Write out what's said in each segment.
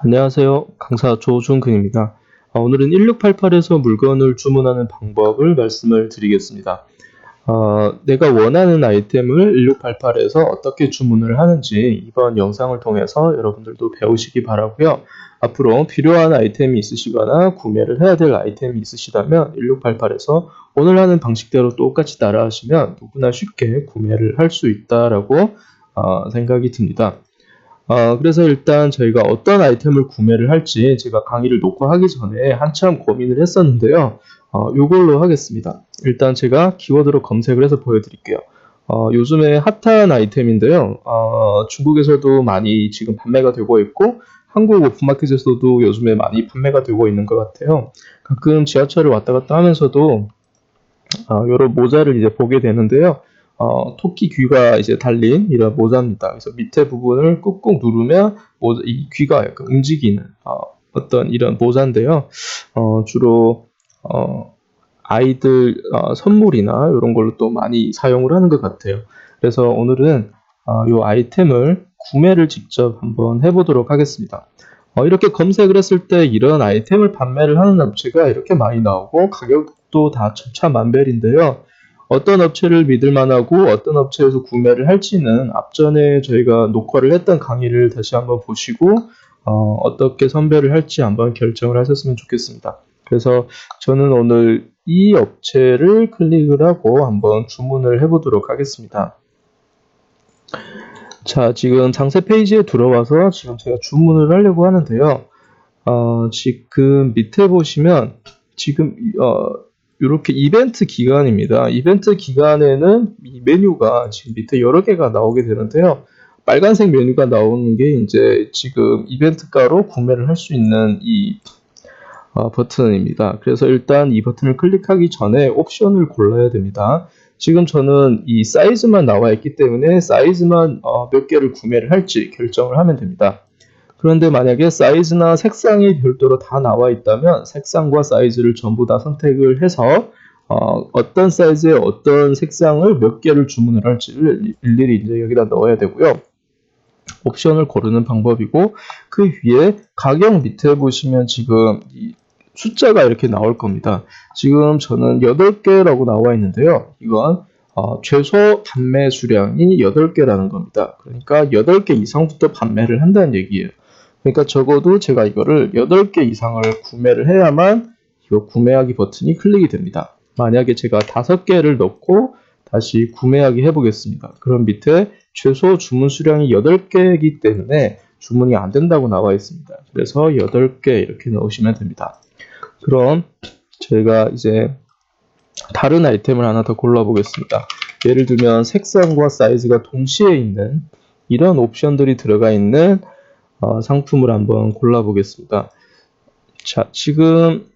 안녕하세요. 강사 조준근입니다. 오늘은 1688에서 물건을 주문하는 방법을 말씀을 드리겠습니다. 내가 원하는 아이템을 1688에서 어떻게 주문을 하는지 이번 영상을 통해서 여러분들도 배우시기 바라고요. 앞으로 필요한 아이템이 있으시거나 구매를 해야 될 아이템이 있으시다면 1688에서 오늘 하는 방식대로 똑같이 따라하시면 누구나 쉽게 구매를 할 수 있다라고 생각이 듭니다. 그래서 일단 저희가 어떤 아이템을 구매를 할지 제가 강의를 녹화하기 전에 한참 고민을 했었는데요. 이걸로 하겠습니다. 일단 제가 키워드로 검색을 해서 보여드릴게요. 요즘에 핫한 아이템인데요. 중국에서도 많이 지금 판매가 되고 있고 한국 오픈마켓에서도 요즘에 많이 판매가 되고 있는 것 같아요. 가끔 지하철을 왔다 갔다 하면서도 이런 모자를 이제 보게 되는데요. 토끼 귀가 이제 달린 이런 모자입니다. 그래서 밑에 부분을 꾹꾹 누르면 이 귀가 약간 움직이는 어떤 이런 모자인데요. 주로 아이들 선물이나 이런 걸로 또 많이 사용을 하는 것 같아요. 그래서 오늘은 이 아이템을 구매를 직접 한번 해보도록 하겠습니다. 이렇게 검색을 했을 때 이런 아이템을 판매를 하는 업체가 이렇게 많이 나오고 가격도 다 천차만별인데요. 어떤 업체를 믿을 만하고 어떤 업체에서 구매를 할지는 앞전에 저희가 녹화를 했던 강의를 다시 한번 보시고 어떻게 선별을 할지 한번 결정을 하셨으면 좋겠습니다. 그래서 저는 오늘 이 업체를 클릭을 하고 한번 주문을 해보도록 하겠습니다. 자, 지금 상세 페이지에 들어와서 지금 제가 주문을 하려고 하는데요. 지금 밑에 보시면 지금 이렇게 이벤트 기간입니다. 이벤트 기간에는 이 메뉴가 지금 밑에 여러 개가 나오게 되는데요. 빨간색 메뉴가 나오는 게 이제 지금 이벤트가로 구매를 할 수 있는 이 버튼입니다. 그래서 일단 이 버튼을 클릭하기 전에 옵션을 골라야 됩니다. 지금 저는 이 사이즈만 나와 있기 때문에 사이즈만 몇 개를 구매를 할지 결정을 하면 됩니다. 그런데 만약에 사이즈나 색상이 별도로 다 나와 있다면 색상과 사이즈를 전부 다 선택을 해서 어떤 사이즈에 어떤 색상을 몇 개를 주문을 할지를 일일이 이제 여기다 넣어야 되고요. 옵션을 고르는 방법이고 그 위에 가격 밑에 보시면 지금 이 숫자가 이렇게 나올 겁니다. 지금 저는 8개라고 나와 있는데요. 이건 최소 판매 수량이 8개라는 겁니다. 그러니까 8개 이상부터 판매를 한다는 얘기예요. 그러니까 적어도 제가 이거를 8개 이상을 구매를 해야만 이거 구매하기 버튼이 클릭이 됩니다. 만약에 제가 5개를 넣고 다시 구매하기 해보겠습니다. 그럼 밑에 최소 주문 수량이 8개이기 때문에 주문이 안 된다고 나와 있습니다. 그래서 8개 이렇게 넣으시면 됩니다. 그럼 제가 이제 다른 아이템을 하나 더 골라보겠습니다. 예를 들면 색상과 사이즈가 동시에 있는 이런 옵션들이 들어가 있는 상품을 한번 골라보겠습니다. 자, 지금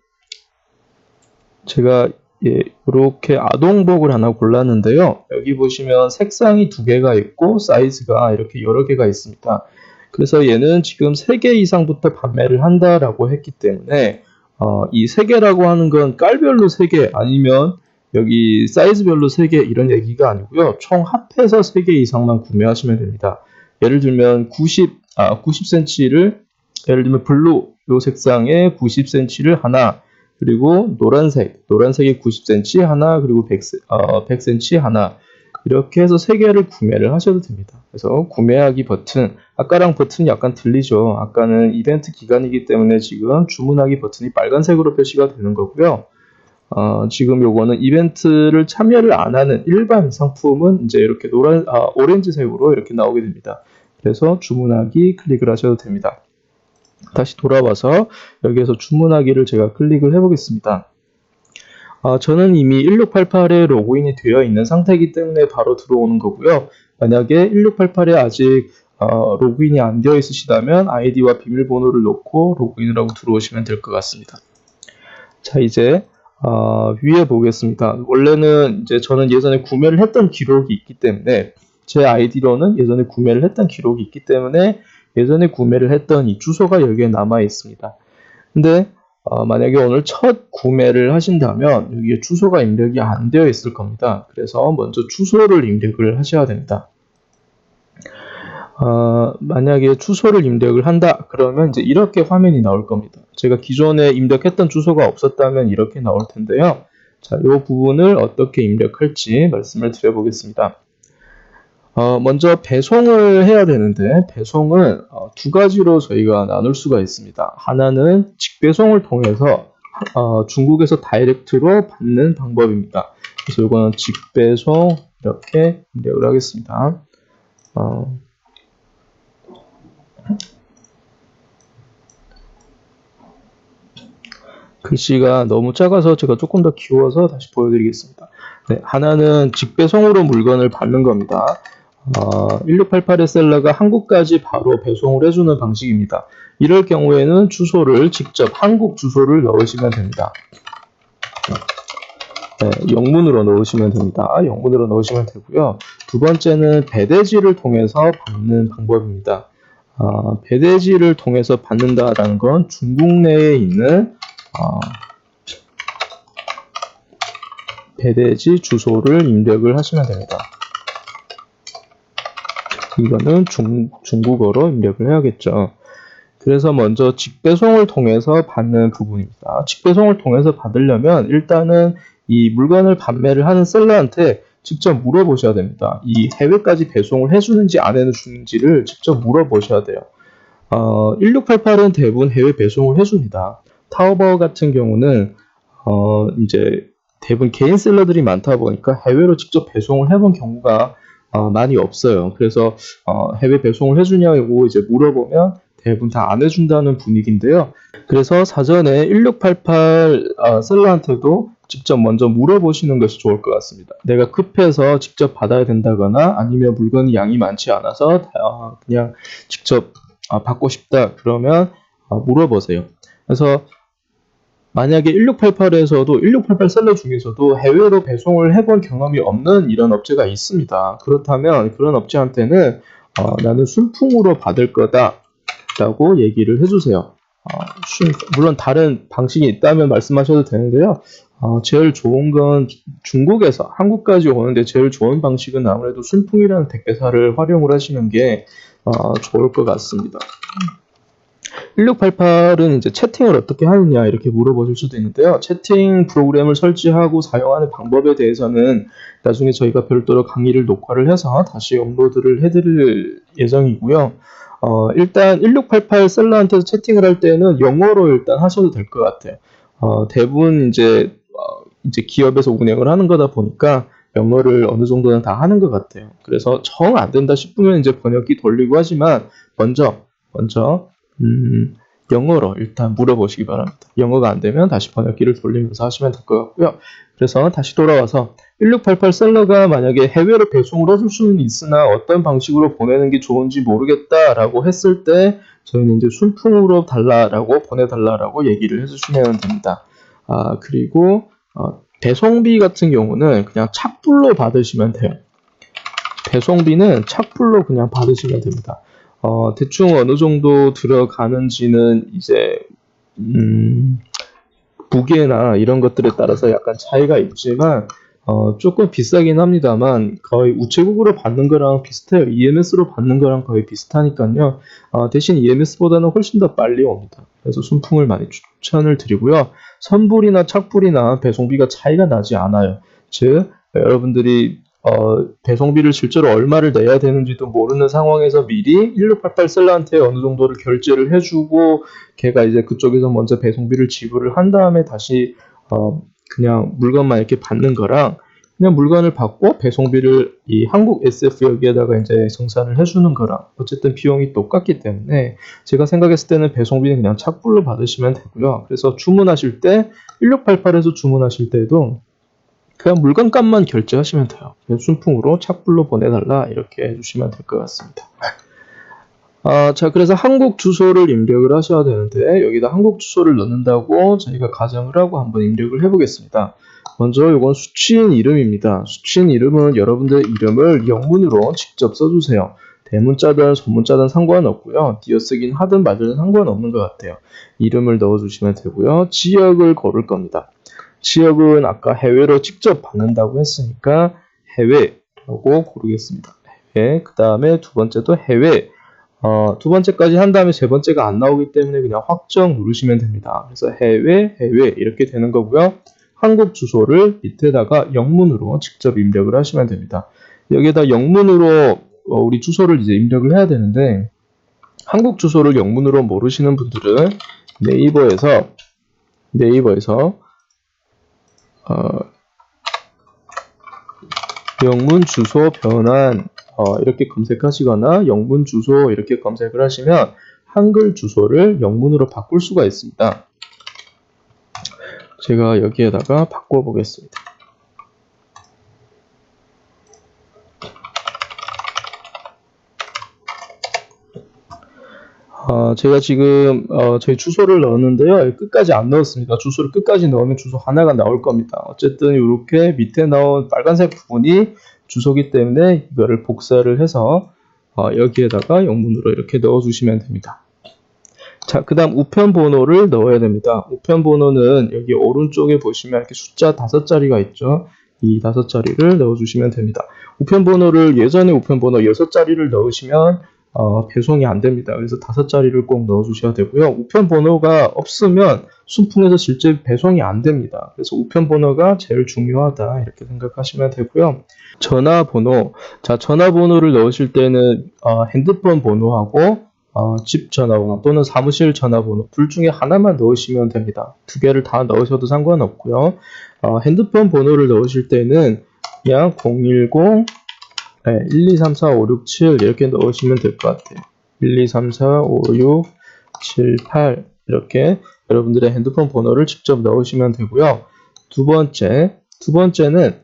제가 이렇게 아동복을 하나 골랐는데요. 여기 보시면 색상이 2개가 있고 사이즈가 이렇게 여러 개가 있습니다. 그래서 얘는 지금 3개 이상부터 판매를 한다라고 했기 때문에 이 3개라고 하는 건 깔별로 3개 아니면 여기 사이즈별로 3개 이런 얘기가 아니고요. 총 합해서 3개 이상만 구매하시면 됩니다. 예를 들면 90cm를 예를 들면 블루 요 색상의 90cm를 하나 그리고 노란색이 90cm 하나 그리고 100cm 하나 이렇게 해서 3개를 구매를 하셔도 됩니다. 그래서 구매하기 버튼 아까랑 버튼이 약간 틀리죠. 아까는 이벤트 기간이기 때문에 지금 주문하기 버튼이 빨간색으로 표시가 되는 거고요. 지금 요거는 이벤트를 참여를 안 하는 일반 상품은 이제 이렇게 오렌지색으로 이렇게 나오게 됩니다. 그래서 주문하기 클릭을 하셔도 됩니다. 다시 돌아와서 여기에서 주문하기를 제가 클릭을 해보겠습니다. 저는 이미 1688에 로그인이 되어 있는 상태이기 때문에 바로 들어오는 거고요. 만약에 1688에 아직 로그인이 안 되어 있으시다면 아이디와 비밀번호를 넣고 로그인을 하고 들어오시면 될 것 같습니다. 자, 이제 위에 보겠습니다. 원래는 이제 저는 예전에 구매를 했던 기록이 있기 때문에 제 아이디로는 예전에 구매를 했던 기록이 있기 때문에 예전에 구매를 했던 이 주소가 여기에 남아 있습니다. 근데 만약에 오늘 첫 구매를 하신다면 여기에 주소가 입력이 안 되어 있을 겁니다. 그래서 먼저 주소를 입력을 하셔야 됩니다. 만약에 주소를 입력을 한다 그러면 이제 이렇게 화면이 나올 겁니다. 제가 기존에 입력했던 주소가 없었다면 이렇게 나올 텐데요. 자, 이 부분을 어떻게 입력할지 말씀을 드려보겠습니다. 먼저 배송을 해야 되는데 배송은 두 가지로 저희가 나눌 수가 있습니다. 하나는 직배송을 통해서 중국에서 다이렉트로 받는 방법입니다. 그래서 이거는 직배송 이렇게 입력을 하겠습니다. 글씨가 너무 작아서 제가 조금 더 키워서 다시 보여드리겠습니다. 네, 하나는 직배송으로 물건을 받는 겁니다. 1688의 셀러가 한국까지 바로 배송을 해주는 방식입니다. 이럴 경우에는 주소를 직접 한국 주소를 넣으시면 됩니다. 네, 영문으로 넣으시면 됩니다. 영문으로 넣으시면 되고요. 두 번째는 배대지를 통해서 받는 방법입니다. 배대지를 통해서 받는다라는 건 중국 내에 있는 배대지 주소를 입력을 하시면 됩니다. 이거는 중국어로 입력을 해야겠죠. 그래서 먼저 직배송을 통해서 받는 부분입니다. 직배송을 통해서 받으려면 일단은 이 물건을 판매를 하는 셀러한테 직접 물어보셔야 됩니다. 이 해외까지 배송을 해주는지 안 해주는지를 직접 물어보셔야 돼요. 1688은 대부분 해외 배송을 해줍니다. 타오바오 같은 경우는 이제 대부분 개인 셀러들이 많다 보니까 해외로 직접 배송을 해본 경우가 많이 없어요. 그래서 해외 배송을 해주냐고 이제 물어보면 대부분 다 안 해준다는 분위기인데요. 그래서 사전에 1688 셀러한테도 직접 먼저 물어보시는 것이 좋을 것 같습니다. 내가 급해서 직접 받아야 된다거나 아니면 물건이 양이 많지 않아서 그냥 직접 받고 싶다 그러면 물어보세요. 그래서 만약에 1688에서도 1688 셀러 중에서도 해외로 배송을 해본 경험이 없는 이런 업체가 있습니다. 그렇다면 그런 업체한테는 나는 순풍으로 받을 거다 라고 얘기를 해주세요. 물론 다른 방식이 있다면 말씀하셔도 되는데요. 제일 좋은 건 중국에서 한국까지 오는데 제일 좋은 방식은 아무래도 순풍이라는 택배사를 활용을 하시는 게 좋을 것 같습니다. 1688은 이제 채팅을 어떻게 하느냐 이렇게 물어보실 수도 있는데요. 채팅 프로그램을 설치하고 사용하는 방법에 대해서는 나중에 저희가 별도로 강의를 녹화를 해서 다시 업로드를 해드릴 예정이고요. 일단 1688 셀러한테서 채팅을 할 때는 영어로 일단 하셔도 될 것 같아요. 대부분 이제 기업에서 운영을 하는 거다 보니까 영어를 어느 정도는 다 하는 것 같아요. 그래서 정 안 된다 싶으면 이제 번역기 돌리고 하지만 먼저 영어로 일단 물어보시기 바랍니다. 영어가 안 되면 다시 번역기를 돌리면서 하시면 될 것 같고요. 그래서 다시 돌아와서 1688 셀러가 만약에 해외로 배송을 해줄 수는 있으나 어떤 방식으로 보내는 게 좋은지 모르겠다라고 했을 때 저희는 이제 순풍으로 달라라고 보내달라라고 얘기를 해주시면 됩니다. 그리고 배송비 같은 경우는 그냥 착불로 받으시면 돼요. 배송비는 착불로 그냥 받으시면 됩니다. 대충 어느 정도 들어가는지는 이제 무게나 이런 것들에 따라서 약간 차이가 있지만 조금 비싸긴 합니다만 거의 우체국으로 받는 거랑 비슷해요. EMS로 받는 거랑 거의 비슷하니까요. 대신 EMS보다는 훨씬 더 빨리 옵니다. 그래서 순풍을 많이 추천을 드리고요. 선불이나 착불이나 배송비가 차이가 나지 않아요. 즉 여러분들이 배송비를 실제로 얼마를 내야 되는지도 모르는 상황에서 미리 1688 셀러한테 어느 정도를 결제를 해주고 걔가 이제 그쪽에서 먼저 배송비를 지불을 한 다음에 다시 그냥 물건만 이렇게 받는 거랑 그냥 물건을 받고 배송비를 이 한국 SF역에다가 이제 정산을 해주는 거랑 어쨌든 비용이 똑같기 때문에 제가 생각했을 때는 배송비는 그냥 착불로 받으시면 되고요. 그래서 주문하실 때 1688에서 주문하실 때도 그냥 물건값만 결제하시면 돼요. 순풍으로 착불로 보내달라 이렇게 해주시면 될 것 같습니다. 자, 그래서 한국 주소를 입력을 하셔야 되는데 여기다 한국 주소를 넣는다고 저희가 가정을 하고 한번 입력을 해보겠습니다. 먼저 이건 수취인 이름입니다. 수취인 이름은 여러분들 이름을 영문으로 직접 써주세요. 대문자든 소문자든 상관없고요. 띄어쓰긴 하든 말든 상관없는 것 같아요. 이름을 넣어주시면 되고요. 지역을 고를 겁니다. 지역은 아까 해외로 직접 받는다고 했으니까 해외라고 고르겠습니다. 이렇게 그 다음에 두 번째도 해외 두 번째까지 한 다음에 세 번째가 안 나오기 때문에 그냥 확정 누르시면 됩니다. 그래서 해외 이렇게 되는 거고요. 한국 주소를 밑에다가 영문으로 직접 입력을 하시면 됩니다. 여기에다 영문으로 우리 주소를 이제 입력을 해야 되는데 한국 주소를 영문으로 모르시는 분들은 네이버에서 영문 주소 변환 이렇게 검색하시거나 영문 주소 이렇게 검색을 하시면 한글 주소를 영문으로 바꿀 수가 있습니다. 제가 여기에다가 바꿔보겠습니다. 제가 지금 저희 주소를 넣었는데요. 끝까지 안 넣었습니다. 주소를 끝까지 넣으면 주소 하나가 나올 겁니다. 어쨌든 이렇게 밑에 나온 빨간색 부분이 주소기 때문에 이거를 복사를 해서 여기에다가 영문으로 이렇게 넣어주시면 됩니다. 자, 그 다음 우편 번호를 넣어야 됩니다. 우편 번호는 여기 오른쪽에 보시면 이렇게 숫자 5자리가 있죠. 이 5자리를 넣어주시면 됩니다. 우편 번호를 예전에 우편 번호 6자리를 넣으시면 배송이 안 됩니다. 그래서 5자리를 꼭 넣어주셔야 되고요. 우편 번호가 없으면 순풍에서 실제 배송이 안 됩니다. 그래서 우편 번호가 제일 중요하다 이렇게 생각하시면 되고요. 전화번호, 자 전화번호를 넣으실 때는 핸드폰 번호하고 집 전화번호 또는 사무실 전화번호 둘 중에 하나만 넣으시면 됩니다. 두 개를 다 넣으셔도 상관없고요. 핸드폰 번호를 넣으실 때는 그냥 010 1, 2, 3, 4, 5, 6, 7 이렇게 넣으시면 될 것 같아요. 1, 2, 3, 4, 5, 6, 7, 8 이렇게 여러분들의 핸드폰 번호를 직접 넣으시면 되고요. 두 번째는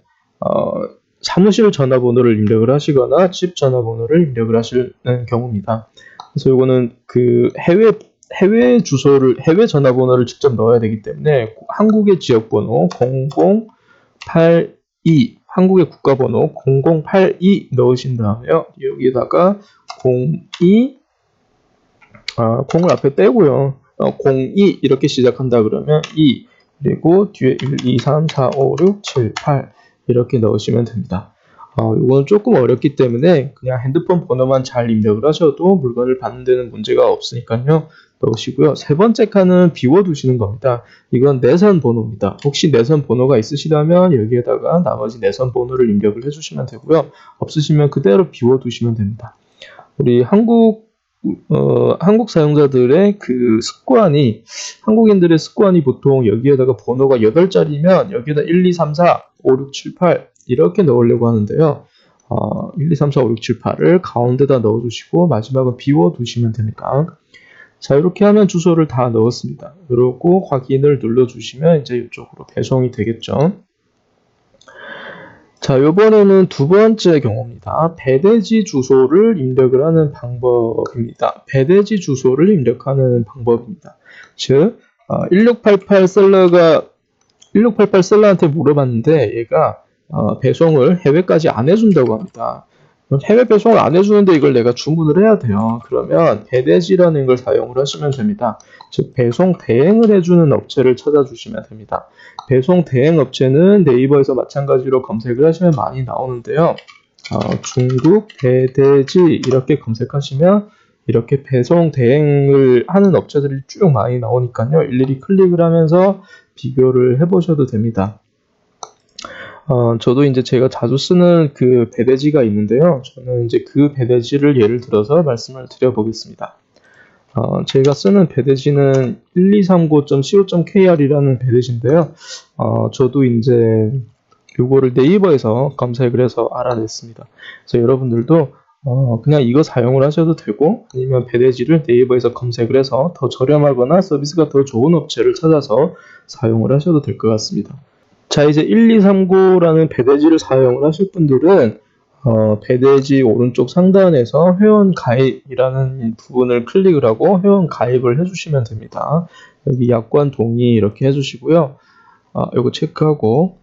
사무실 전화번호를 입력을 하시거나 집 전화번호를 입력을 하시는 경우입니다. 그래서 이거는 그 해외 전화번호를 직접 넣어야 되기 때문에 한국의 지역번호 0082 한국의 국가번호 0082 넣으신 다음에요. 여기에다가 02 0을 앞에 빼고요. 02 이렇게 시작한다 그러면 2 그리고 뒤에 1, 2, 3, 4, 5, 6, 7, 8 이렇게 넣으시면 됩니다. 이거는 조금 어렵기 때문에 그냥 핸드폰 번호만 잘 입력을 하셔도 물건을 받는 데는 문제가 없으니까요. 넣으시고요. 세 번째 칸은 비워두시는 겁니다. 이건 내선 번호입니다. 혹시 내선 번호가 있으시다면 여기에다가 나머지 내선 번호를 입력을 해주시면 되고요. 없으시면 그대로 비워두시면 됩니다. 우리 한국 사용자들의 그 습관이, 한국인들의 습관이 보통 여기에다가 번호가 8자리면 여기에다 1, 2, 3, 4, 5, 6, 7, 8 이렇게 넣으려고 하는데요. 1, 2, 3, 4, 5, 6, 7, 8을 가운데다 넣어주시고 마지막은 비워두시면 됩니다. 자, 이렇게 하면 주소를 다 넣었습니다. 그리고 확인을 눌러주시면 이제 이쪽으로 배송이 되겠죠. 자, 이번에는 두 번째 경우입니다. 배대지 주소를 입력을 하는 방법입니다. 배대지 주소를 입력하는 방법입니다. 즉, 1688 셀러한테 물어봤는데 얘가 배송을 해외까지 안 해준다고 합니다. 해외 배송을 안 해주는데 이걸 내가 주문을 해야 돼요. 그러면 배대지라는 걸 사용을 하시면 됩니다. 즉 배송 대행을 해주는 업체를 찾아주시면 됩니다. 배송 대행 업체는 네이버에서 마찬가지로 검색을 하시면 많이 나오는데요. 중국 배대지 이렇게 검색하시면 이렇게 배송 대행을 하는 업체들이 쭉 많이 나오니까요. 일일이 클릭을 하면서 비교를 해보셔도 됩니다. 저도 이제 제가 자주 쓰는 그 배대지가 있는데요. 저는 이제 그 배대지를 예를 들어서 말씀을 드려보겠습니다. 제가 쓰는 배대지는 1239.co.kr이라는 배대지인데요. 저도 이제 요거를 네이버에서 검색을 해서 알아냈습니다. 그래서 여러분들도 그냥 이거 사용을 하셔도 되고 아니면 배대지를 네이버에서 검색을 해서 더 저렴하거나 서비스가 더 좋은 업체를 찾아서 사용을 하셔도 될 것 같습니다. 자, 이제 1239라는 배대지를 사용을 하실 분들은 배대지 오른쪽 상단에서 회원 가입이라는 부분을 클릭을 하고 회원 가입을 해주시면 됩니다. 여기 약관 동의 이렇게 해주시고요. 이거 체크하고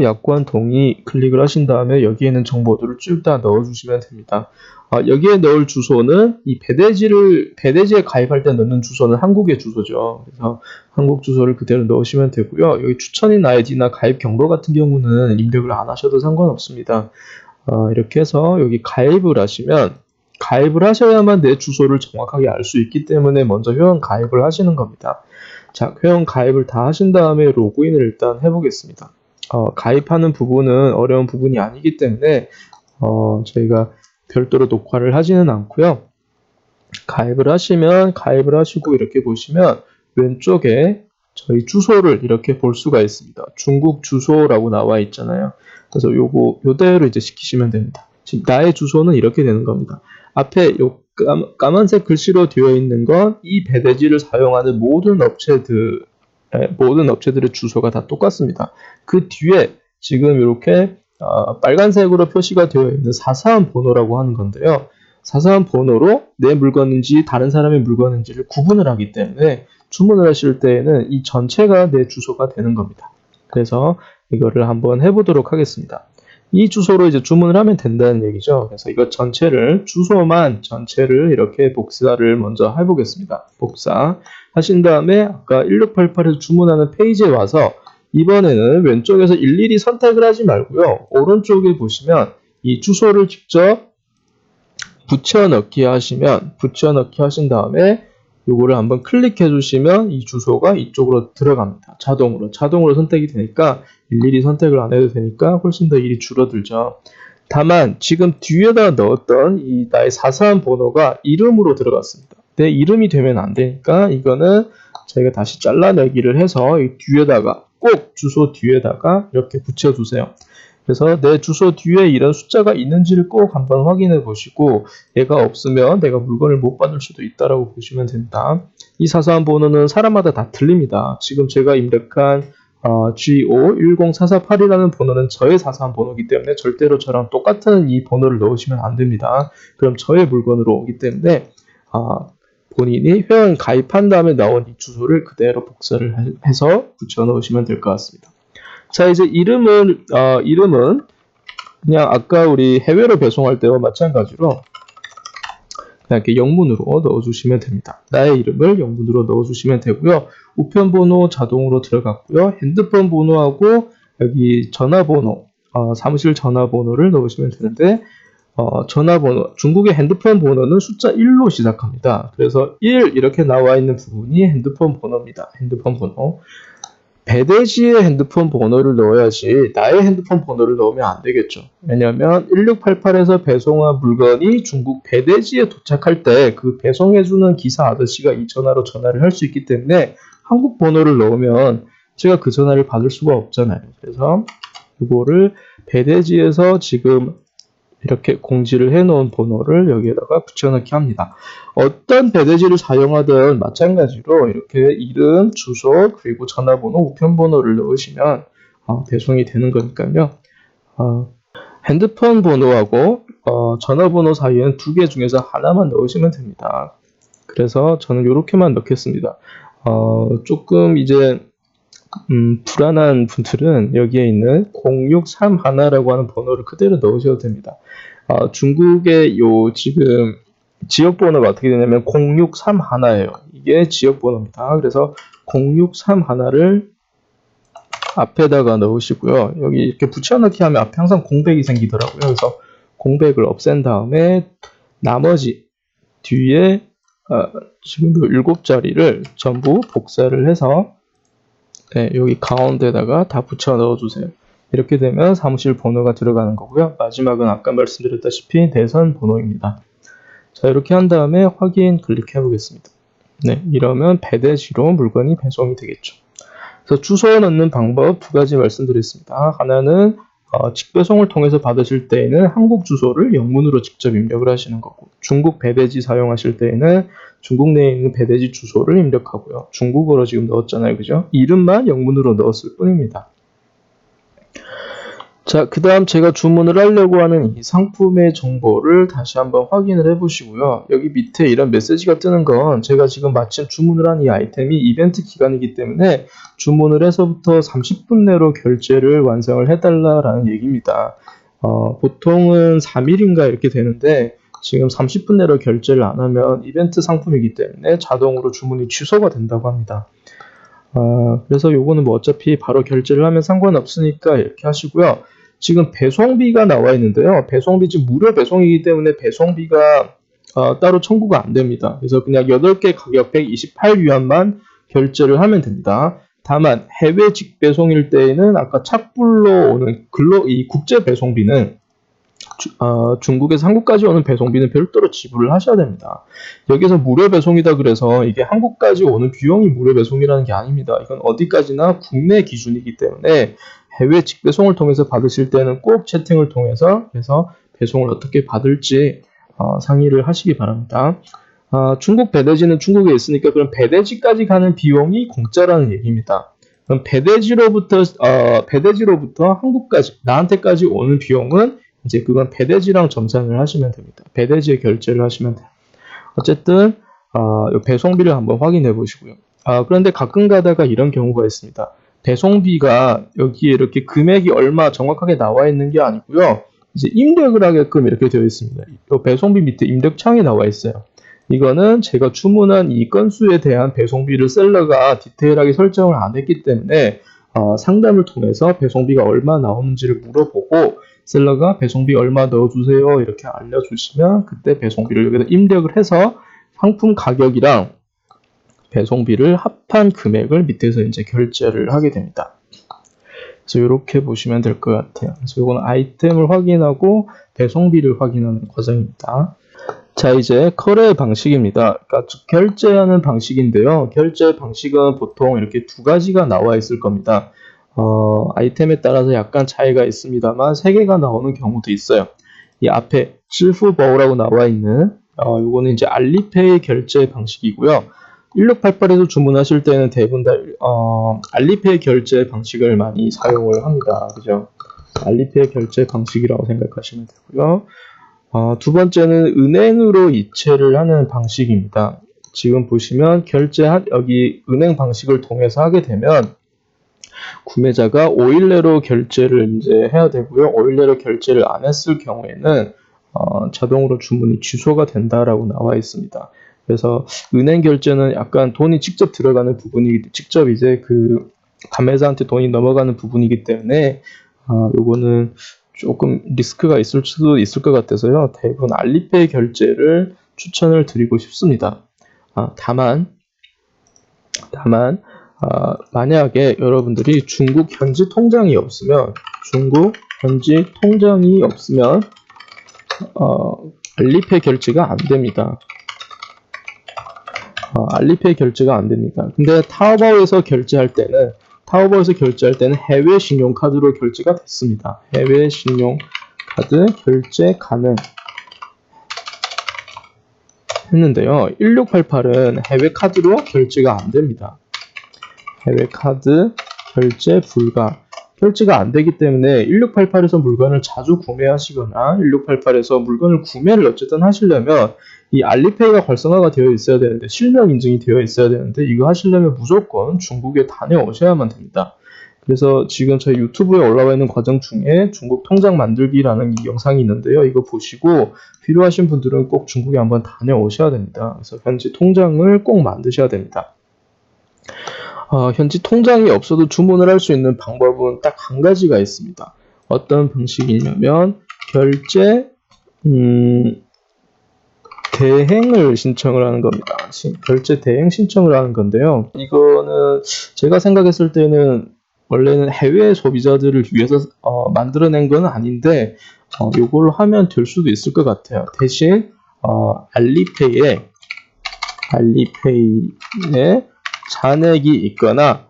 약관 동의 클릭을 하신 다음에 여기에 있는 정보들을 쭉 다 넣어주시면 됩니다. 여기에 넣을 주소는 이 배대지에 가입할 때 넣는 주소는 한국의 주소죠. 그래서 한국 주소를 그대로 넣으시면 되고요. 여기 추천인 아이디나 가입 경로 같은 경우는 입력을 안 하셔도 상관없습니다. 이렇게 해서 여기 가입을 하시면 가입을 하셔야만 내 주소를 정확하게 알 수 있기 때문에 먼저 회원 가입을 하시는 겁니다. 자, 회원 가입을 다 하신 다음에 로그인을 일단 해보겠습니다. 가입하는 부분은 어려운 부분이 아니기 때문에 저희가 별도로 녹화를 하지는 않고요. 가입을 하시면 가입을 하시고 이렇게 보시면 왼쪽에 저희 주소를 이렇게 볼 수가 있습니다. 중국 주소라고 나와 있잖아요. 그래서 요대로 이제 시키시면 됩니다. 지금 나의 주소는 이렇게 되는 겁니다. 앞에 요 까만색 글씨로 되어 있는 건 이 배대지를 사용하는 모든 업체들의 주소가 다 똑같습니다. 그 뒤에 지금 이렇게 빨간색으로 표시가 되어 있는 442 번호라고 하는 건데요. 442 번호로 내 물건인지 다른 사람의 물건인지를 구분을 하기 때문에 주문을 하실 때에는 이 전체가 내 주소가 되는 겁니다. 그래서 이거를 한번 해보도록 하겠습니다. 이 주소로 이제 주문을 하면 된다는 얘기죠. 그래서 이거 주소만 전체를 이렇게 복사를 먼저 해보겠습니다. 복사 하신 다음에 아까 1688에서 주문하는 페이지에 와서 이번에는 왼쪽에서 일일이 선택을 하지 말고요. 오른쪽에 보시면 이 주소를 직접 붙여넣기 하신 다음에 요거를 한번 클릭해 주시면 이 주소가 이쪽으로 들어갑니다. 자동으로 선택이 되니까 일일이 선택을 안 해도 되니까 훨씬 더 일이 줄어들죠. 다만 지금 뒤에다 넣었던 이 나의 442 번호가 이름으로 들어갔습니다. 내 이름이 되면 안 되니까 이거는 저희가 다시 잘라내기를 해서 이 뒤에다가 꼭 주소 뒤에다가 이렇게 붙여주세요. 그래서 내 주소 뒤에 이런 숫자가 있는지를 꼭 한번 확인해 보시고 얘가 없으면 내가 물건을 못 받을 수도 있다라고 보시면 됩니다. 이 442 번호는 사람마다 다 틀립니다. 지금 제가 입력한 G510448이라는 번호는 저의 442 번호이기 때문에 절대로 저랑 똑같은 이 번호를 넣으시면 안 됩니다. 그럼 저의 물건으로 오기 때문에 본인이 회원 가입한 다음에 나온 이 주소를 그대로 복사를 해서 붙여 넣으시면 될 것 같습니다. 자, 이제 이름은 그냥 아까 우리 해외로 배송할 때와 마찬가지로 그냥 이렇게 영문으로 넣어주시면 됩니다. 나의 이름을 영문으로 넣어주시면 되고요. 우편번호 자동으로 들어갔고요. 핸드폰 번호하고 여기 전화번호, 사무실 전화번호를 넣으시면 되는데 전화번호, 중국의 핸드폰 번호는 숫자 1로 시작합니다. 그래서 1 이렇게 나와 있는 부분이 핸드폰 번호입니다. 핸드폰 번호. 배대지의 핸드폰 번호를 넣어야지 나의 핸드폰 번호를 넣으면 안 되겠죠. 왜냐하면 1688에서 배송한 물건이 중국 배대지에 도착할 때 그 배송해주는 기사 아저씨가 이 전화로 전화를 할 수 있기 때문에 한국 번호를 넣으면 제가 그 전화를 받을 수가 없잖아요. 그래서 이거를 배대지에서 지금 이렇게 공지를 해놓은 번호를 여기에다가 붙여넣기 합니다. 어떤 배대지를 사용하든 마찬가지로 이렇게 이름, 주소, 그리고 전화번호, 우편번호를 넣으시면 배송이 되는 거니까요. 핸드폰 번호하고 전화번호 사이에는 두 개 중에서 하나만 넣으시면 됩니다. 그래서 저는 이렇게만 넣겠습니다. 조금 이제 불안한 분들은 여기에 있는 0631라고 하는 번호를 그대로 넣으셔도 됩니다. 중국의 지금 지역번호가 어떻게 되냐면 0631예요. 이게 지역번호입니다. 그래서 0631를 앞에다가 넣으시고요. 여기 이렇게 붙여넣기 하면 앞에 항상 공백이 생기더라고요. 그래서 공백을 없앤 다음에 나머지 뒤에 지금 7자리를 전부 복사를 해서 여기 가운데다가 다 붙여 넣어주세요. 이렇게 되면 사무실 번호가 들어가는 거고요. 마지막은 아까 말씀드렸다시피 대선 번호입니다. 자, 이렇게 한 다음에 확인 클릭해 보겠습니다. 네, 이러면 배대지로 물건이 배송이 되겠죠. 그래서 주소 넣는 방법 두 가지 말씀드렸습니다. 하나는 직배송을 통해서 받으실 때에는 한국 주소를 영문으로 직접 입력을 하시는 거고, 중국 배대지 사용하실 때에는 중국 내에 있는 배대지 주소를 입력하고요. 중국어로 지금 넣었잖아요. 그죠? 이름만 영문으로 넣었을 뿐입니다. 자, 그 다음 제가 주문을 하려고 하는 이 상품의 정보를 다시 한번 확인을 해 보시고요. 여기 밑에 이런 메시지가 뜨는 건 제가 지금 마침 주문을 한 이 아이템이 이벤트 기간이기 때문에 주문을 해서부터 30분 내로 결제를 완성을 해달라라는 얘기입니다. 보통은 3일인가 이렇게 되는데 지금 30분 내로 결제를 안 하면 이벤트 상품이기 때문에 자동으로 주문이 취소가 된다고 합니다. 그래서 요거는 뭐 어차피 바로 결제를 하면 상관없으니까 이렇게 하시고요. 지금 배송비가 나와 있는데요. 배송비 지금 무료 배송이기 때문에 배송비가 따로 청구가 안 됩니다. 그래서 그냥 8개 가격 128위안만 결제를 하면 됩니다. 다만 해외 직배송일 때에는 아까 착불로 오는 이 국제 배송비는 중국에서 한국까지 오는 배송비는 별도로 지불을 하셔야 됩니다. 여기서 무료 배송이다 그래서 이게 한국까지 오는 비용이 무료 배송이라는 게 아닙니다. 이건 어디까지나 국내 기준이기 때문에 해외 직배송을 통해서 받으실 때는 꼭 채팅을 통해서 그래서 배송을 어떻게 받을지 상의를 하시기 바랍니다. 중국 배대지는 중국에 있으니까 그럼 배대지까지 가는 비용이 공짜라는 얘기입니다. 그럼 배대지로부터 한국까지 나한테까지 오는 비용은 이제 그건 배대지랑 정산을 하시면 됩니다. 배대지에 결제를 하시면 돼요. 어쨌든 배송비를 한번 확인해 보시고요. 그런데 가끔 가다가 이런 경우가 있습니다. 배송비가 여기에 이렇게 금액이 얼마 정확하게 나와 있는 게 아니고요. 이제 입력을 하게끔 이렇게 되어 있습니다. 이 배송비 밑에 입력창이 나와 있어요. 이거는 제가 주문한 이 건수에 대한 배송비를 셀러가 디테일하게 설정을 안 했기 때문에 상담을 통해서 배송비가 얼마 나오는지를 물어보고 셀러가 배송비 얼마 넣어주세요 이렇게 알려주시면 그때 배송비를 여기다 입력을 해서 상품 가격이랑 배송비를 합한 금액을 밑에서 이제 결제를 하게 됩니다. 그래서 이렇게 보시면 될 것 같아요. 그래서 이건 아이템을 확인하고 배송비를 확인하는 과정입니다. 자, 이제 거래 방식입니다. 그러니까 결제하는 방식인데요. 결제 방식은 보통 이렇게 두 가지가 나와 있을 겁니다. 아이템에 따라서 약간 차이가 있습니다만 3개가 나오는 경우도 있어요. 이 앞에 지후보라고 나와 있는 요거는 이제 알리페이 결제 방식이고요. 1688에서 주문하실 때는 대부분 다 알리페이 결제 방식을 많이 사용을 합니다. 그죠? 알리페이 결제 방식이라고 생각하시면 되고요. 두 번째는 은행으로 이체를 하는 방식입니다. 지금 보시면 여기 은행 방식을 통해서 하게 되면 구매자가 5일 내로 결제를 이제 해야 되고요. 5일 내로 결제를 안 했을 경우에는 자동으로 주문이 취소가 된다라고 나와 있습니다. 그래서 은행 결제는 약간 돈이 직접 들어가는 직접 이제 그 판매자한테 돈이 넘어가는 부분이기 때문에 요거는 조금 리스크가 있을 수도 있을 것 같아서요. 대부분 알리페이 결제를 추천을 드리고 싶습니다. 다만 만약에 여러분들이 중국 현지 통장이 없으면 알리페이 결제가 안 됩니다. 알리페이 결제가 안 됩니다. 근데 타오바오에서 결제할 때는 해외 신용카드로 결제가 됐습니다. 해외 신용카드 결제 가능 했는데요. 1688은 해외 카드로 결제가 안 됩니다. 해외 카드 결제 불가. 결제가 안 되기 때문에 1688에서 물건을 자주 구매하시거나 1688에서 물건을 구매를 어쨌든 하시려면 이 알리페이가 활성화가 되어 있어야 되는데 실명 인증이 되어 있어야 되는데 이거 하시려면 무조건 중국에 다녀오셔야만 됩니다. 그래서 지금 저희 유튜브에 올라와 있는 과정 중에 중국 통장 만들기라는 이 영상이 있는데요. 이거 보시고 필요하신 분들은 꼭 중국에 한번 다녀오셔야 됩니다. 그래서 현지 통장을 꼭 만드셔야 됩니다. 현지 통장이 없어도 주문을 할 수 있는 방법은 딱 한 가지가 있습니다. 어떤 방식이냐면 결제 대행을 신청을 하는 겁니다. 결제 대행 신청을 하는 건데요. 이거는 제가 생각했을 때는 원래는 해외 소비자들을 위해서 만들어낸 건 아닌데 이걸로 하면 될 수도 있을 것 같아요. 대신 알리페이에 잔액이 있거나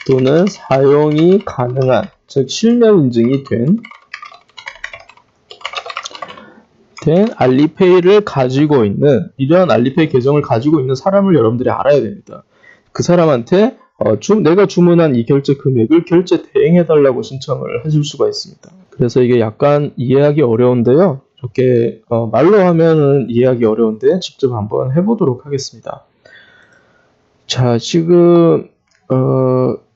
또는 사용이 가능한, 즉 실명 인증이 된 알리페이를 가지고 있는, 이러한 알리페이 계정을 가지고 있는 사람을 여러분들이 알아야 됩니다. 그 사람한테 내가 주문한 이 결제 금액을 결제 대행해달라고 신청을 하실 수가 있습니다. 그래서 이게 약간 이해하기 어려운데요. 이렇게 말로 하면은 이해하기 어려운데 직접 한번 해보도록 하겠습니다. 자, 지금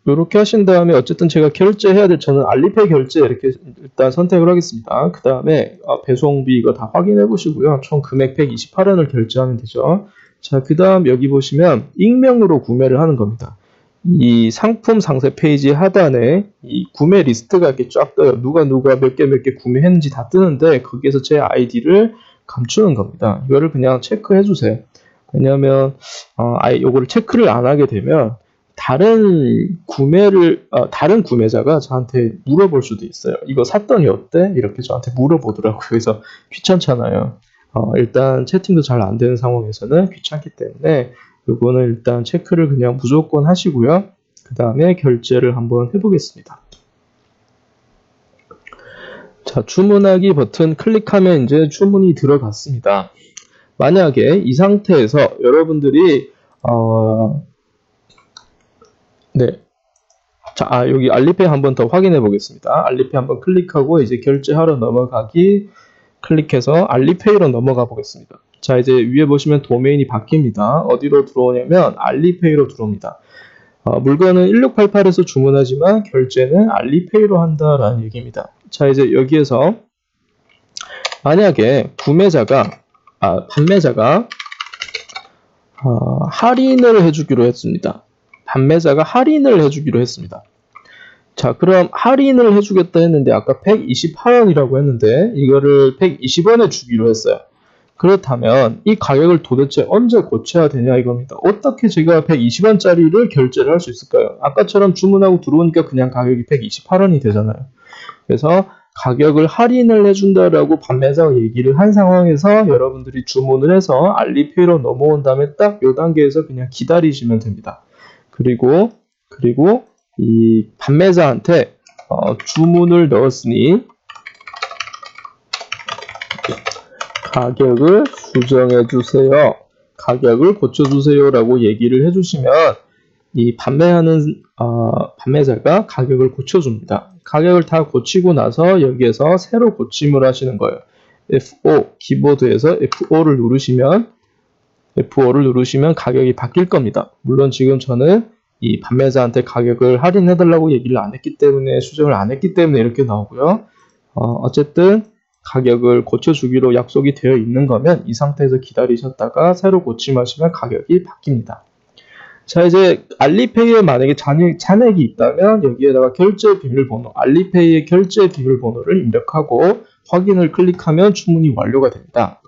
이렇게 하신 다음에 어쨌든 제가 결제해야 될 저는 알리페이 결제 이렇게 일단 선택을 하겠습니다. 그 다음에 배송비 이거 다 확인해 보시고요. 총 금액 128원을 결제하면 되죠. 자, 그 다음 여기 보시면 익명으로 구매를 하는 겁니다. 이 상품 상세 페이지 하단에 이 구매 리스트가 이렇게 쫙 떠요. 누가 몇 개 구매했는지 다 뜨는데 거기에서 제 아이디를 감추는 겁니다. 이거를 그냥 체크해 주세요. 왜냐하면 요거를 체크를 안 하게 되면 다른 구매자가 저한테 물어볼 수도 있어요. 이거 샀더니 어때? 이렇게 저한테 물어보더라고요. 그래서 귀찮잖아요. 일단 채팅도 잘 안 되는 상황에서는 귀찮기 때문에 요거는 일단 체크를 그냥 무조건 하시고요. 그 다음에 결제를 한번 해보겠습니다. 자, 주문하기 버튼 클릭하면 이제 주문이 들어갔습니다. 만약에 이 상태에서 여러분들이 자, 여기 알리페이 한번 더 확인해 보겠습니다. 알리페이 한번 클릭하고 이제 결제하러 넘어가기 클릭해서 알리페이로 넘어가 보겠습니다. 자, 이제 위에 보시면 도메인이 바뀝니다. 어디로 들어오냐면 알리페이로 들어옵니다. 물건은 1688에서 주문하지만 결제는 알리페이로 한다라는 얘기입니다. 자, 이제 여기에서 만약에 판매자가 할인을 해주기로 했습니다. 판매자가 할인을 해주기로 했습니다. 자, 그럼 할인을 해주겠다 했는데 아까 128원이라고 했는데 이거를 120원에 주기로 했어요. 그렇다면 이 가격을 도대체 언제 고쳐야 되냐 이겁니다. 어떻게 제가 120원짜리를 결제를 할 수 있을까요? 아까처럼 주문하고 들어오니까 그냥 가격이 128원이 되잖아요. 그래서 가격을 할인을 해준다라고 판매자가 얘기를 한 상황에서 여러분들이 주문을 해서 알리페이로 넘어온 다음에 딱 이 단계에서 그냥 기다리시면 됩니다. 그리고 이 판매자한테 주문을 넣었으니 가격을 수정해 주세요. 가격을 고쳐 주세요라고 얘기를 해주시면 이 판매자가 가격을 고쳐줍니다. 가격을 다 고치고 나서 여기에서 새로 고침을 하시는 거예요. F5 키보드에서 F5를 누르시면 가격이 바뀔 겁니다. 물론 지금 저는 이 판매자한테 가격을 할인해달라고 얘기를 안 했기 때문에 수정을 안 했기 때문에 이렇게 나오고요. 어쨌든 가격을 고쳐주기로 약속이 되어 있는 거면 이 상태에서 기다리셨다가 새로 고침하시면 가격이 바뀝니다. 자, 이제 알리페이에 만약에 잔액이 있다면 여기에다가 결제 비밀번호, 알리페이의 결제 비밀번호를 입력하고 확인을 클릭하면 주문이 완료가 됩니다.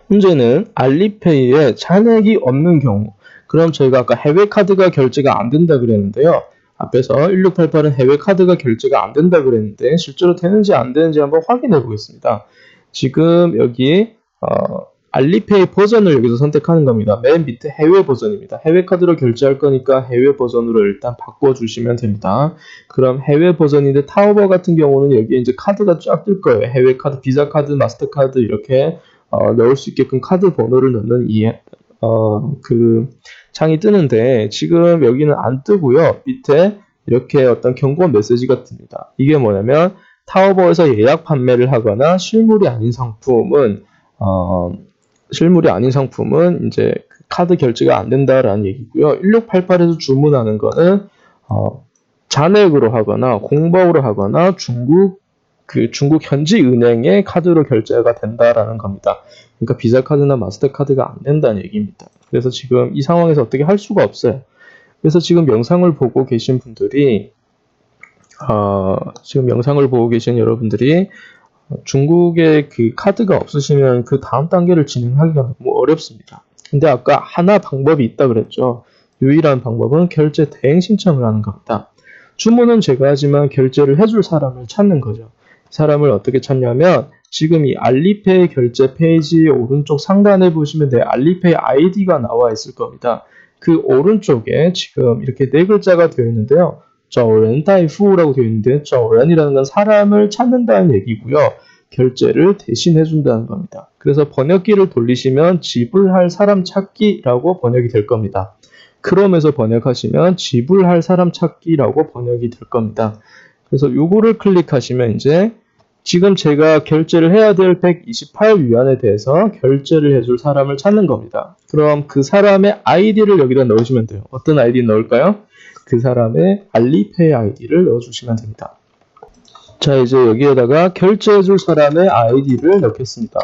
문제는 알리페이에 잔액이 없는 경우, 그럼 저희가 아까 해외 카드가 결제가 안 된다 그랬는데요. 앞에서 1688은 해외 카드가 결제가 안 된다 그랬는데 실제로 되는지 안 되는지 한번 확인해 보겠습니다. 지금 여기 알리페이 버전을 여기서 선택하는 겁니다. 맨 밑에 해외 버전입니다. 해외 카드로 결제할 거니까 해외 버전으로 일단 바꿔주시면 됩니다. 그럼 해외 버전인데 타오버 같은 경우는 여기에 이제 카드가 쫙 뜰 거예요. 해외 카드, 비자 카드, 마스터 카드 이렇게 넣을 수 있게끔 카드 번호를 넣는 그 창이 뜨는데 지금 여기는 안 뜨고요. 밑에 이렇게 어떤 경고 메시지가 뜹니다. 이게 뭐냐면 타오버에서 예약 판매를 하거나 실물이 아닌 상품은 이제 카드 결제가 안 된다라는 얘기고요. 1688에서 주문하는 거는 잔액으로 하거나 공범으로 하거나 중국 현지 은행의 카드로 결제가 된다라는 겁니다. 그러니까 비자 카드나 마스터 카드가 안 된다는 얘기입니다. 그래서 지금 이 상황에서 어떻게 할 수가 없어요. 그래서 지금 영상을 보고 계신 분들이 여러분들이 중국에 그 카드가 없으시면 그 다음 단계를 진행하기가 너무 어렵습니다. 근데 아까 하나 방법이 있다 그랬죠. 유일한 방법은 결제 대행 신청을 하는 겁니다. 주문은 제가 하지만 결제를 해줄 사람을 찾는 거죠. 사람을 어떻게 찾냐면 지금 이 알리페이 결제 페이지 오른쪽 상단에 보시면 내 알리페이 아이디가 나와 있을 겁니다. 그 오른쪽에 지금 이렇게 네 글자가 되어 있는데요. 找人代付라고 되어 있는데 找人이라는 건 사람을 찾는다는 얘기고요. 결제를 대신해 준다는 겁니다. 그래서 번역기를 돌리시면 지불할 사람 찾기라고 번역이 될 겁니다. 크롬에서 번역하시면 지불할 사람 찾기라고 번역이 될 겁니다. 그래서 요거를 클릭하시면 이제 지금 제가 결제를 해야 될 128위안에 대해서 결제를 해줄 사람을 찾는 겁니다. 그럼 그 사람의 아이디를 여기다 넣으시면 돼요. 어떤 아이디 넣을까요? 그 사람의 알리페이 아이디를 넣어주시면 됩니다. 자, 이제 여기에다가 결제해줄 사람의 아이디를 넣겠습니다.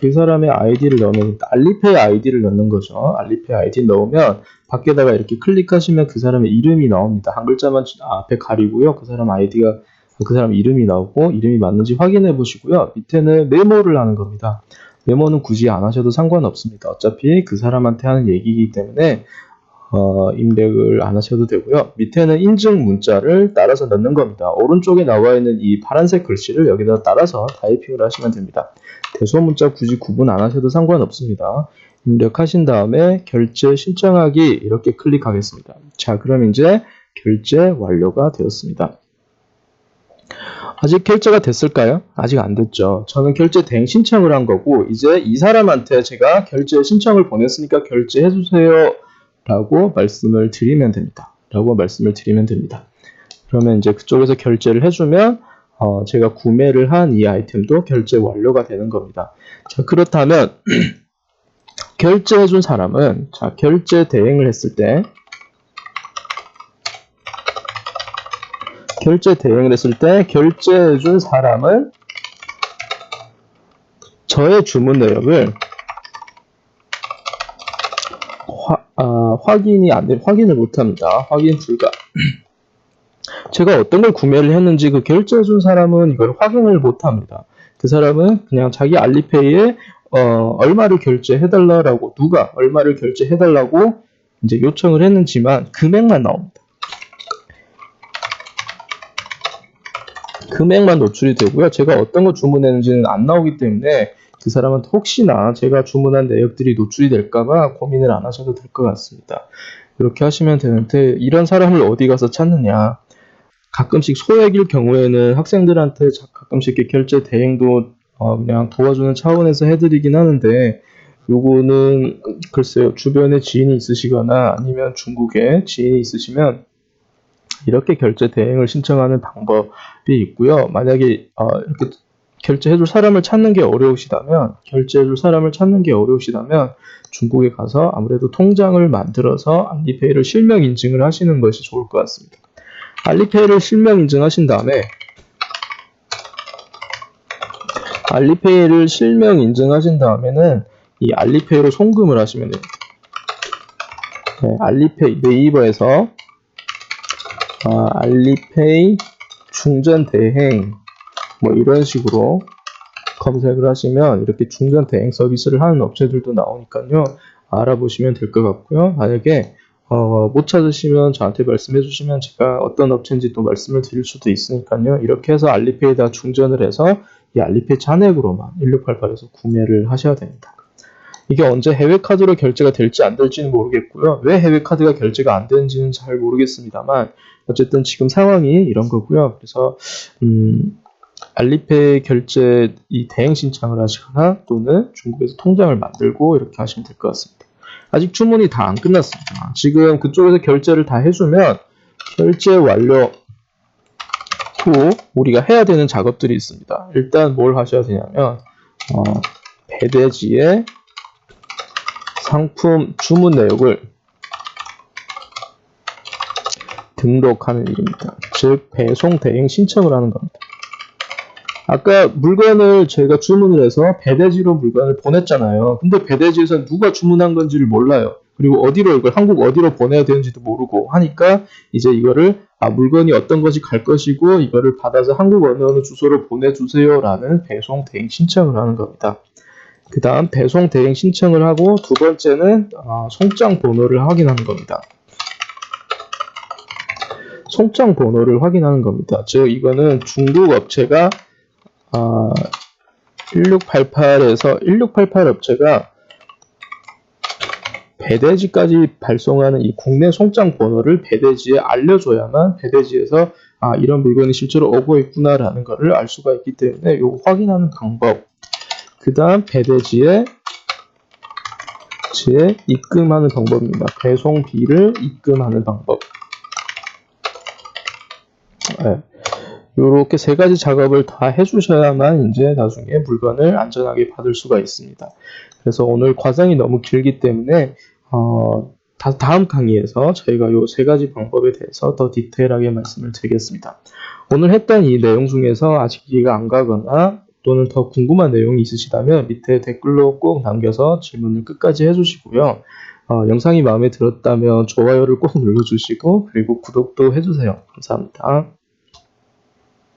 그 사람의 아이디를 넣으면 알리페이 아이디를 넣는 거죠. 알리페이 아이디 넣으면 밖에다가 이렇게 클릭하시면 그 사람의 이름이 나옵니다. 한 글자만 앞에 가리고요. 그 사람 아이디가 그 사람 이름이 나오고 이름이 맞는지 확인해 보시고요. 밑에는 메모를 하는 겁니다. 메모는 굳이 안 하셔도 상관없습니다. 어차피 그 사람한테 하는 얘기이기 때문에 입력을 안 하셔도 되고요. 밑에는 인증 문자를 따라서 넣는 겁니다. 오른쪽에 나와 있는 이 파란색 글씨를 여기다 따라서 타이핑을 하시면 됩니다. 대소 문자 굳이 구분 안 하셔도 상관없습니다. 입력하신 다음에 결제 신청하기 이렇게 클릭하겠습니다. 자, 그럼 이제 결제 완료가 되었습니다. 아직 결제가 됐을까요? 아직 안 됐죠. 저는 결제 대행 신청을 한 거고 이제 이 사람한테 제가 결제 신청을 보냈으니까 결제해 주세요 라고 말씀을 드리면 됩니다. 그러면 이제 그쪽에서 결제를 해주면 제가 구매를 한 이 아이템도 결제 완료가 되는 겁니다. 자, 그렇다면 결제해준 사람은 자, 결제 대행을 했을 때 결제해준 사람은 저의 주문 내역을 확인을 못합니다. 확인 불가. 제가 어떤 걸 구매를 했는지 그 결제해준 사람은 이걸 확인을 못합니다. 그 사람은 그냥 자기 알리페이에 얼마를 결제해달라고 누가 얼마를 결제해달라고 이제 요청을 했는지만 금액만 나옵니다. 금액만 노출이 되고요. 제가 어떤 거 주문했는지는 안 나오기 때문에 그 사람한테 혹시나 제가 주문한 내역들이 노출이 될까봐 고민을 안 하셔도 될 것 같습니다. 이렇게 하시면 되는데 이런 사람을 어디 가서 찾느냐. 가끔씩 소액일 경우에는 학생들한테 가끔씩 이렇게 결제 대행도 그냥 도와주는 차원에서 해드리긴 하는데 요거는 글쎄요. 주변에 지인이 있으시거나 아니면 중국에 지인이 있으시면 이렇게 결제 대행을 신청하는 방법이 있고요. 만약에 이렇게 결제해줄 사람을 찾는 게 어려우시다면 중국에 가서 아무래도 통장을 만들어서 알리페이를 실명 인증을 하시는 것이 좋을 것 같습니다. 알리페이를 실명 인증하신 다음에는 이 알리페이로 송금을 하시면 됩니다. 네, 알리페이 네이버에서 알리페이 충전 대행 뭐 이런 식으로 검색을 하시면 이렇게 충전 대행 서비스를 하는 업체들도 나오니까요. 알아보시면 될 것 같고요. 만약에 못 찾으시면 저한테 말씀해 주시면 제가 어떤 업체인지 또 말씀을 드릴 수도 있으니까요. 이렇게 해서 알리페이에다 충전을 해서 이 알리페이 잔액으로만 1688에서 구매를 하셔야 됩니다. 이게 언제 해외 카드로 결제가 될지 안 될지는 모르겠고요. 왜 해외 카드가 결제가 안 되는지는 잘 모르겠습니다만 어쨌든 지금 상황이 이런 거고요. 그래서 알리페이 결제 이 대행 신청을 하시거나 또는 중국에서 통장을 만들고 이렇게 하시면 될 것 같습니다. 아직 주문이 다 안 끝났습니다. 지금 그쪽에서 결제를 다 해주면 결제 완료 후 우리가 해야 되는 작업들이 있습니다. 일단 뭘 하셔야 되냐면 배대지에 상품 주문 내역을 등록하는 일입니다. 즉 배송 대행 신청을 하는 겁니다. 아까 물건을 저희가 주문을 해서 배대지로 물건을 보냈잖아요. 근데 배대지에서 누가 주문한 건지를 몰라요. 그리고 이걸 한국 어디로 보내야 되는지도 모르고 하니까 이제 이거를 물건이 어떤 것이 갈 것이고 이거를 받아서 한국 어느 주소로 보내주세요라는 배송 대행 신청을 하는 겁니다. 그 다음 배송 대행 신청을 하고 두 번째는 송장 번호를 확인하는 겁니다. 송장 번호를 확인하는 겁니다. 즉 이거는 중국 업체가 1688 업체가 배대지까지 발송하는 이 국내 송장 번호를 배대지에 알려줘야만 배대지에서 이런 물건이 실제로 오고 있구나라는 것을 알 수가 있기 때문에 이거 확인하는 방법. 그 다음 배대지에 입금하는 방법입니다. 배송비를 입금하는 방법. 네. 이렇게 세 가지 작업을 다 해주셔야만 이제 나중에 물건을 안전하게 받을 수가 있습니다. 그래서 오늘 과정이 너무 길기 때문에 다음 강의에서 저희가 이 세 가지 방법에 대해서 더 디테일하게 말씀을 드리겠습니다. 오늘 했던 이 내용 중에서 아직 이해가 안 가거나 또는 더 궁금한 내용이 있으시다면 밑에 댓글로 꼭 남겨서 질문을 끝까지 해주시고요. 영상이 마음에 들었다면 좋아요를 꼭 눌러주시고 그리고 구독도 해주세요. 감사합니다.